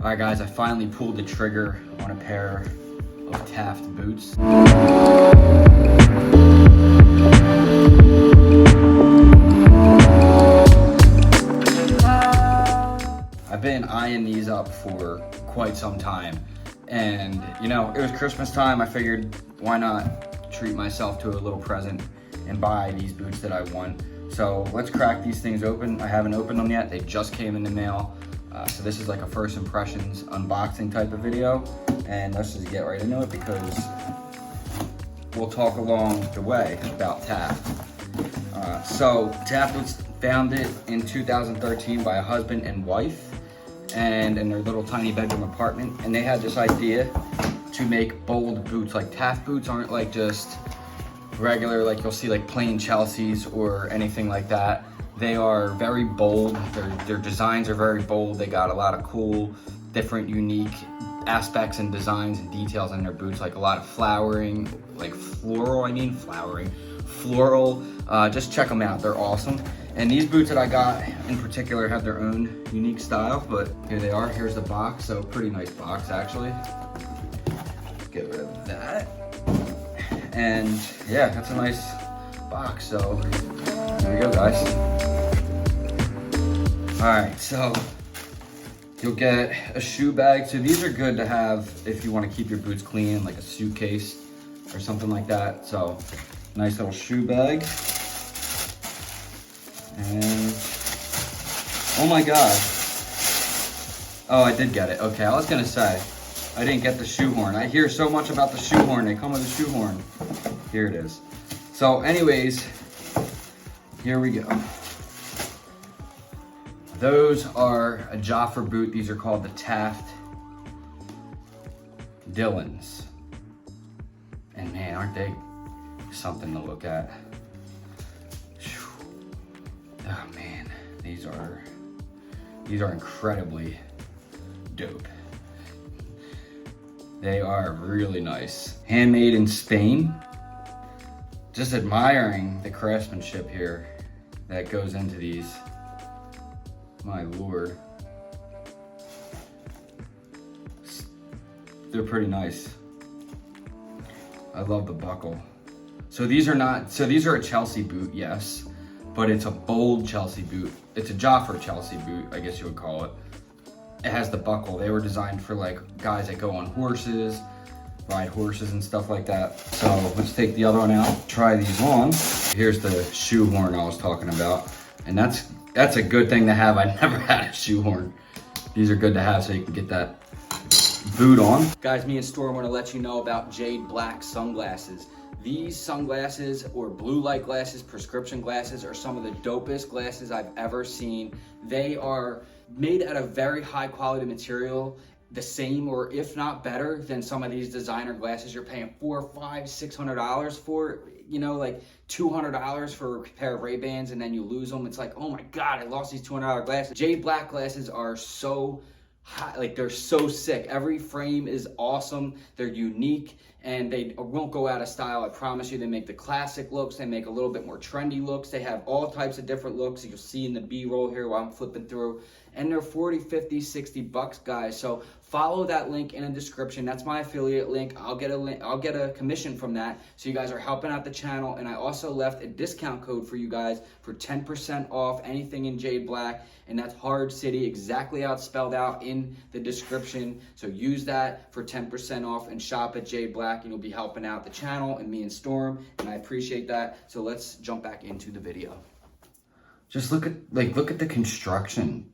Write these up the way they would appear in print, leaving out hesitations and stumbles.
All right, guys, I finally pulled the trigger on a pair of Taft boots. I've been eyeing these up for quite some time. And, you know, it was Christmas time. I figured, why not treat myself to a little present and buy these boots that I want. So let's crack these things open. I haven't opened them yet. They just came in the mail. So this is like a first impressions unboxing type of video. And let's just get right into it because we'll talk along the way about Taft. So Taft was founded in 2013 by a husband and wife, and in their little tiny bedroom apartment. And they had this idea to make bold boots. Like Taft boots aren't like just regular, like you'll see like plain Chelsea's or anything like that. They are very bold. Their designs are very bold. They got a lot of cool, different, unique aspects and designs and details in their boots, like a lot of flowering, like floral. Just check them out. They're awesome. And these boots that I got in particular have their own unique style, but here they are. Here's the box. So pretty nice box, actually. Get rid of that. And yeah, that's a nice box. So here we go, guys. All right, so you'll get a shoe bag. So these are good to have if you want to keep your boots clean, like a suitcase or something like that. So nice little shoe bag. And oh my God. Oh, I did get it. Okay, I was gonna say, I didn't get the shoehorn. I hear so much about the shoehorn. They come with a shoehorn. Here it is. So anyways, here we go. Those are a Jaffa boot. These are called the Taft Dylans. And man, aren't they something to look at? Oh man, these are incredibly dope. They are really nice. Handmade in Spain. Just admiring the craftsmanship here that goes into these. My lord. They're pretty nice. I love the buckle. So these are a Chelsea boot, yes, but it's a bold Chelsea boot. It's a Jaffa Chelsea boot, I guess you would call it. It has the buckle. They were designed for like guys that go on horses, ride horses and stuff like that. So let's take the other one out, try these on. Here's the shoehorn I was talking about. And that's a good thing to have. I never had a shoehorn. These are good to have so you can get that boot on. Guys, me and Store want to let you know about Jade Black sunglasses. These sunglasses, or blue light glasses, prescription glasses, are some of the dopest glasses I've ever seen. They are made out of very high quality material, the same or if not better than some of these designer glasses you're paying $400, $500, $600 for. You know, like $200 for a pair of Ray-Bans and then you lose them. It's like, oh my God, I lost these $200 glasses. Jade Black glasses are so hot, like they're so sick. Every frame is awesome. They're unique and they won't go out of style. I promise you. They make the classic looks. They make a little bit more trendy looks. They have all types of different looks. You'll see in the B-roll here while I'm flipping through. And they're 40, 50, 60 bucks, guys. So follow that link in the description. That's my affiliate link. I'll get a commission from that. So you guys are helping out the channel. And I also left a discount code for you guys for 10% off anything in Jade Black. And that's Hard City, exactly how it's spelled out in the description. So use that for 10% off and shop at Jade Black, and you'll be helping out the channel and me and Storm. And I appreciate that. So let's jump back into the video. Just look at the construction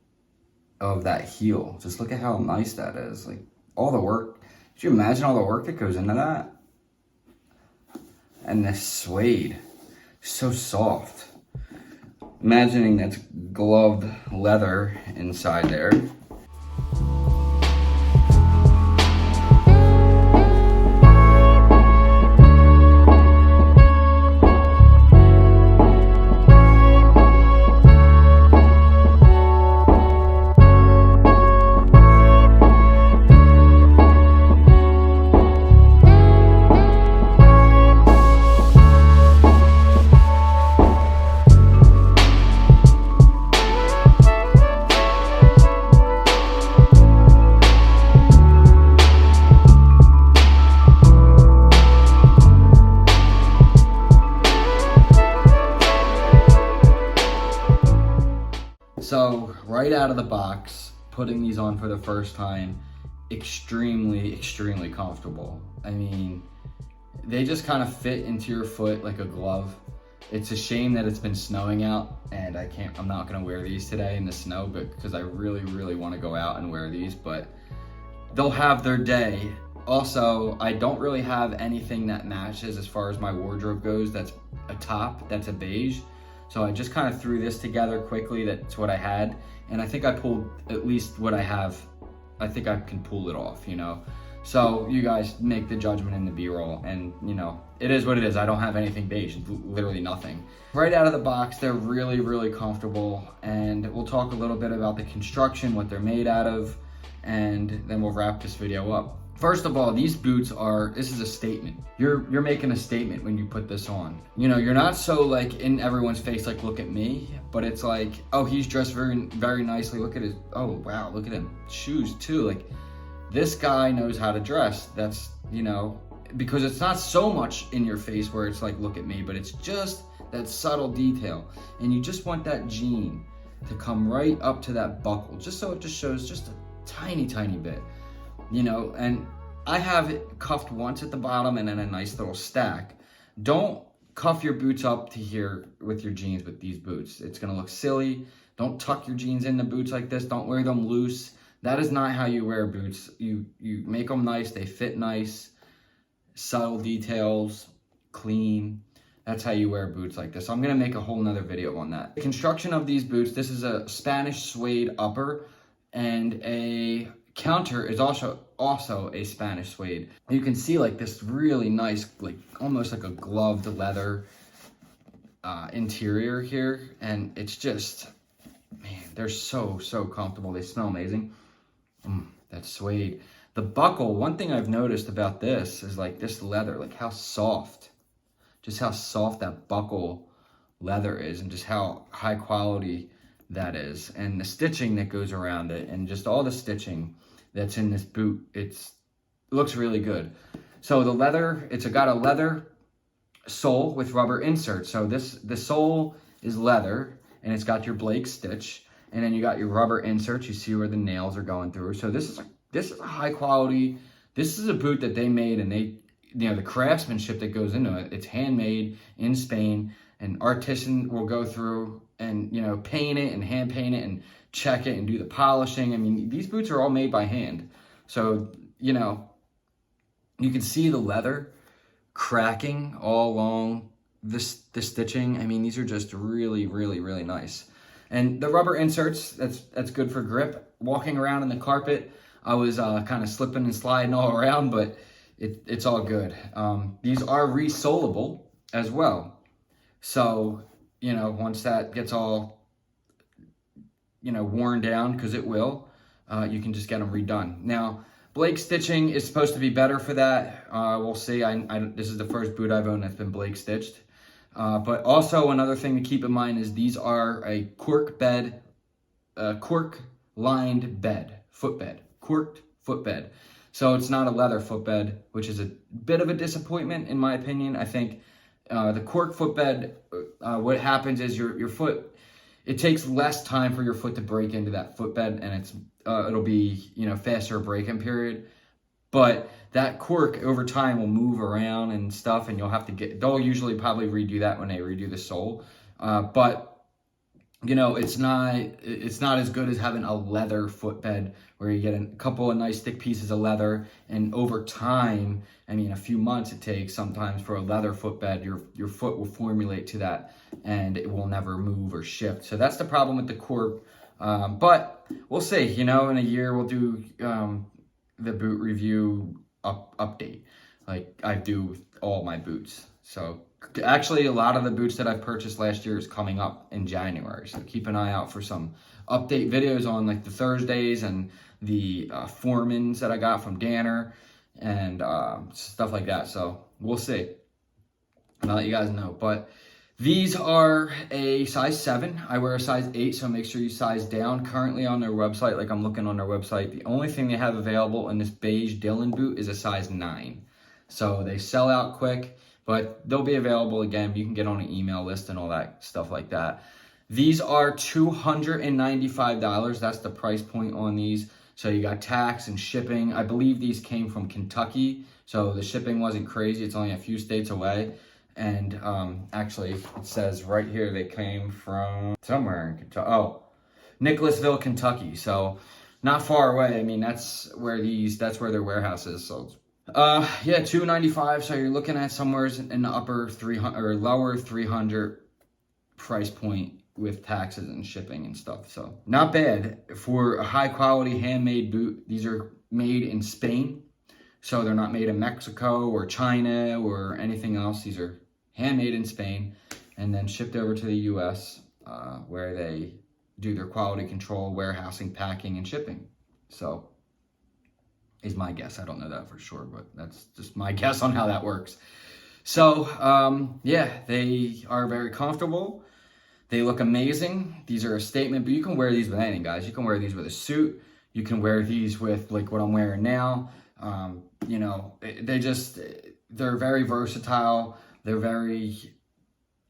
of that heel. Just look at how nice that is. Like all the work. Could you imagine all the work that goes into that? And this suede, so soft. Imagining that's gloved leather inside there. out of the box, putting these on for the first time, extremely comfortable. I mean, they just kind of fit into your foot like a glove. It's a shame that it's been snowing out and I'm not gonna wear these today in the snow, but because I really want to go out and wear these, but they'll have their day. Also, I don't really have anything that matches as far as my wardrobe goes. That's a top, that's a beige. So I just kind of threw this together quickly. That's what I had. And I think I pulled at least what I have. I think I can pull it off, you know? So you guys make the judgment in the B-roll, and you know, it is what it is. I don't have anything beige, literally nothing. Right out of the box, they're really comfortable, and we'll talk a little bit about the construction, what they're made out of, and then we'll wrap this video up. First of all, these boots this is a statement. You're making a statement when you put this on. You know, you're not so like in everyone's face, like, look at me, but it's like, oh, he's dressed very nicely. Look at his, oh wow, look at him. Shoes too, like, this guy knows how to dress. That's, you know, because it's not so much in your face where it's like, look at me, but it's just that subtle detail. And you just want that jean to come right up to that buckle, just so it just shows just a tiny bit, you know. And I have it cuffed once at the bottom and then a nice little stack. Don't cuff your boots up to here with your jeans with these boots. It's gonna look silly. Don't tuck your jeans in the boots like this. Don't wear them loose. That is not how you wear boots. You make them nice, they fit nice, subtle details, clean. That's how you wear boots like this. So I'm gonna make a whole nother video on that. The construction of these boots, this is a Spanish suede upper, and a counter is also a Spanish suede. You can see like this really nice, like almost like a gloved leather interior here, and it's just, man, they're so comfortable. They smell amazing. That suede. The buckle, one thing I've noticed about this is like this leather, like how soft, just how soft that buckle leather is, and just how high quality that is, and the stitching that goes around it, and just all the stitching that's in this boot. It looks really good. So the leather, it's got a leather sole with rubber inserts. So the sole is leather, and it's got your Blake stitch, and then you got your rubber inserts. You see where the nails are going through. So this is a high quality. This is a boot that they made, and they, you know, the craftsmanship that goes into it. It's handmade in Spain. An artisan will go through and, you know, paint it and hand paint it and check it and do the polishing. I mean, these boots are all made by hand. So, you know, you can see the leather cracking all along the stitching. I mean, these are just really nice. And the rubber inserts, that's good for grip. Walking around in the carpet, I was kind of slipping and sliding all around, but it's all good. These are resolable as well. So, you know, once that gets all, you know, worn down, because it will, you can just get them redone. Now, Blake stitching is supposed to be better for that. We'll see. This is the first boot I've owned that's been Blake stitched. But also another thing to keep in mind is these are a cork lined bed, footbed, corked footbed. So it's not a leather footbed, which is a bit of a disappointment in my opinion. I think the cork footbed, what happens is your foot, it takes less time for your foot to break into that footbed, and it'll be, you know, faster break-in period. But that cork over time will move around and stuff, and you'll have to they'll usually probably redo that when they redo the sole. But you know, it's not as good as having a leather footbed where you get a couple of nice thick pieces of leather, and over time, I mean, a few months it takes sometimes for a leather footbed, your foot will formulate to that, and it will never move or shift. So that's the problem with the cork. But we'll see, you know, in a year we'll do the boot review update like I do all my boots. So actually, a lot of the boots that I've purchased last year is coming up in January. So keep an eye out for some update videos on like the Thursdays and the Foremans that I got from Danner and stuff like that. So we'll see. And I'll let you guys know. But these are a size 7. I wear a size 8, so make sure you size down. Currently on their website, like I'm looking on their website, the only thing they have available in this beige Dylan boot is a size 9. So they sell out quick. But they'll be available again. You can get on an email list and all that stuff like that. These are $295. That's the price point on these. So you got tax and shipping. I believe these came from Kentucky, so the shipping wasn't crazy. It's only a few states away. And actually, it says right here they came from somewhere in Kentucky. Oh, Nicholasville, Kentucky. So not far away. I mean, that's where their warehouse is. So yeah, $295. So you're looking at somewhere in the upper 300 or lower 300 price point with taxes and shipping and stuff. So not bad for a high quality handmade boot. These are made in Spain, so they're not made in Mexico or China or anything else. These are handmade in Spain and then shipped over to the US, where they do their quality control, warehousing, packing, and shipping. So is my guess. I don't know that for sure, but that's just my guess on how that works. So yeah, they are very comfortable. They look amazing. These are a statement, but you can wear these with anything, guys. You can wear these with a suit. You can wear these with like what I'm wearing now. You know, they're very versatile. They're very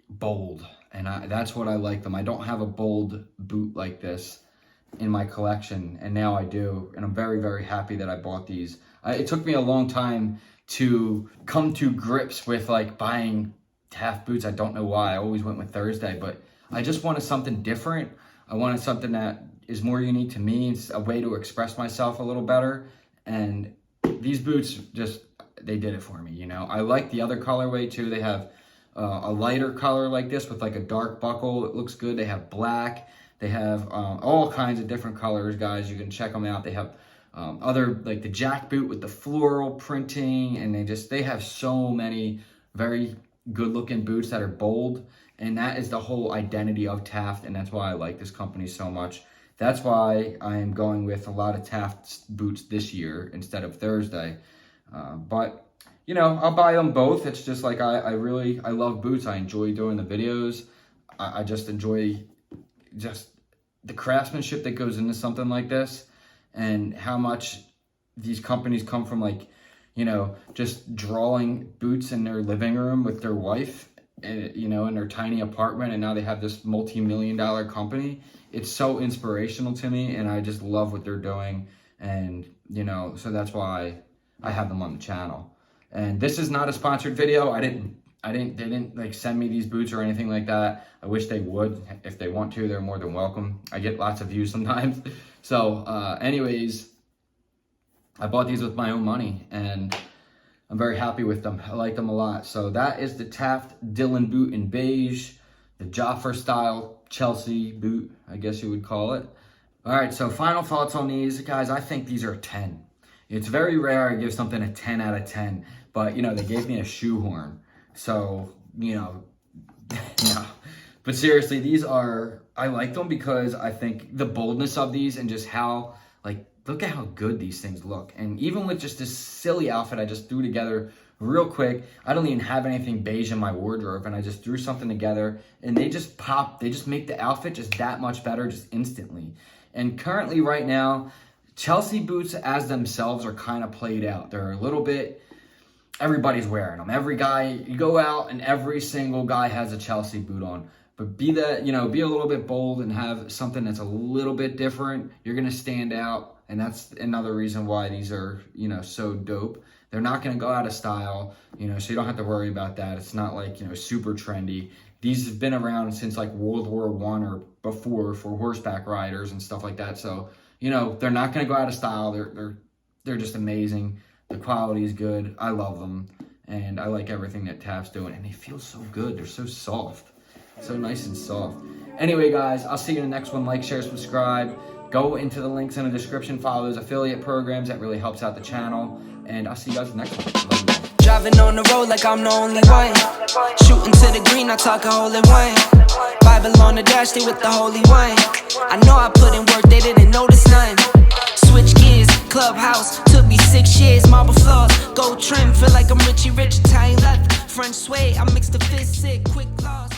bold, and that's what I like them. I don't have a bold boot like this in my collection, and now I do, and I'm very, very happy that I bought these. It took me a long time to come to grips with like buying Taft boots. I don't know why. I always went with Thursday, but I just wanted something different. I wanted something that is more unique to me. It's a way to express myself a little better. And these boots they did it for me, you know. I like the other colorway too. They have a lighter color like this with like a dark buckle. It looks good. They have black. They have all kinds of different colors, guys. You can check them out. They have other, like the jack boot with the floral printing. And they have so many very good looking boots that are bold. And that is the whole identity of Taft, and that's why I like this company so much. That's why I am going with a lot of Taft boots this year instead of Thursday. But, you know, I'll buy them both. It's just like I love boots. I enjoy doing the videos. I just enjoy just the craftsmanship that goes into something like this, and how much these companies come from, like, you know, just drawing boots in their living room with their wife, you know, in their tiny apartment, and now they have this multi-million-dollar company. It's so inspirational to me, and I just love what they're doing. And, you know, so that's why I have them on the channel. And this is not a sponsored video. They didn't like send me these boots or anything like that. I wish they would. If they want to, they're more than welcome. I get lots of views sometimes. So anyways, I bought these with my own money, and I'm very happy with them. I like them a lot. So that is the Taft Dylan Boot in beige, the Joffer style Chelsea boot, I guess you would call it. All right, so final thoughts on these. Guys, I think these are a 10. It's very rare I give something a 10 out of 10, but, you know, they gave me a shoehorn. So, you know, no. But seriously, I like them because I think the boldness of these and just how, like, look at how good these things look. And even with just this silly outfit I just threw together real quick, I don't even have anything beige in my wardrobe, and I just threw something together, and they just pop. They just make the outfit just that much better just instantly. And currently right now, Chelsea boots as themselves are kind of played out. They're a little bit, everybody's wearing them. Every guy, you go out and every single guy has a Chelsea boot on. But be a little bit bold and have something that's a little bit different. You're going to stand out. And that's another reason why these are, you know, so dope. They're not going to go out of style, you know, so you don't have to worry about that. It's not like, you know, super trendy. These have been around since like World War I or before for horseback riders and stuff like that. So, you know, they're not going to go out of style. They're just amazing. The quality is good. I love them. And I like everything that Taft's doing. And they feel so good. They're so soft. So nice and soft. Anyway, guys, I'll see you in the next one. Like, share, subscribe. Go into the links in the description. Follow those affiliate programs. That really helps out the channel. And I'll see you guys in the next one. Love you. Driving on the road like I'm the only one. Shooting to the green, I talk a hole in one. Bible on the dash, they with the Holy One. I know I put in work, they didn't notice none. Switch gears, clubhouse, took me 6 years. Marble floors, gold trim, feel like I'm Richie Rich, Italian leather, French suede. I mixed the fist sick, quick claws.